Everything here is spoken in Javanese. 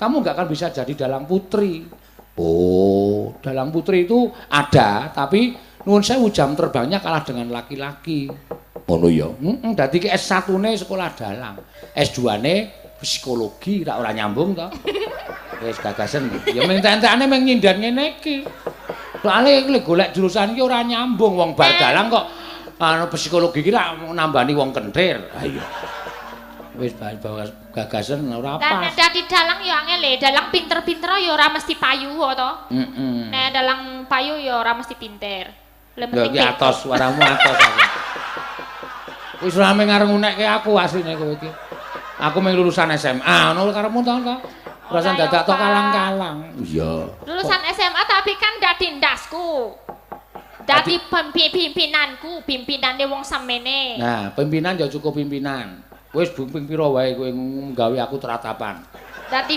kamu nggak akan bisa jadi dalang putri. Oh, dalang putri itu ada, tapi nuwun sewu jam terbangnya kalah dengan laki-laki. Ngono ya. Dadi ki S1-ne sekolah dalang, S2-ne psikologi, tak ora nyambung to. Wis gagasen. Ya mentek-entekane mung nyindan ngene iki. Soale lek golek jurusan iki ora nyambung wong bar dalang kok anu psikologi iki rak nambani wong kentir. Ha iya. Wis gagasen ora Lah pas. nek dadi dalang ya angel le, dalang pinter-pinter ya ora mesti payu to. Heeh. Nek dalang payu ya ora mesti pinter. Lah Lho penting iki atos, suaramu atos aku. Wis rame ngareng unekke aku asline kowe iki. Aku mung lulusan SMA, ngono karepmu to to. Rasan dadak to kalang-kalang. Iya. lulusan SMA tapi kan dadi ndasku. Dadi pimpinanku, pimpinane wong semene. Nah, pimpinan ya cukup pimpinan. Wis ping pira wae kowe nggawe aku teratapan. Dadi